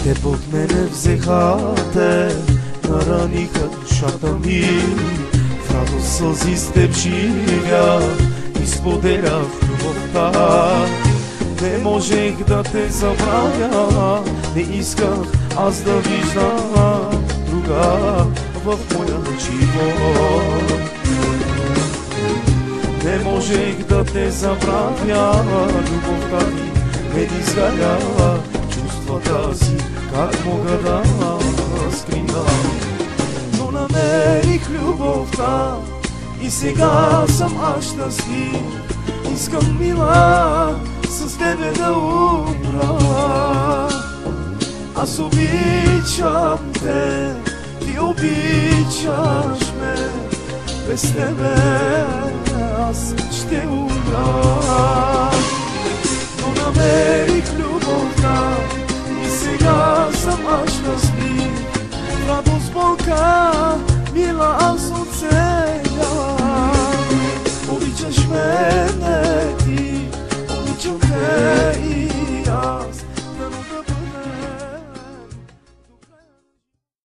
Теб от мене взехате, нараниха душата ми. В радост сълзи с теб живя и споделях любовта. Не можех да те забравя, не исках аз да виждам друга в моя живот. Не можех да те забравя, любовта ми ме изгаля. Чувствата си как мога да скрия, но намерих любовта и сега съм аз щастлив. Искам, мила, с тебе да умра. Аз обичам те, ти обичаш ме. Без тебе аз ще умра. Но намерих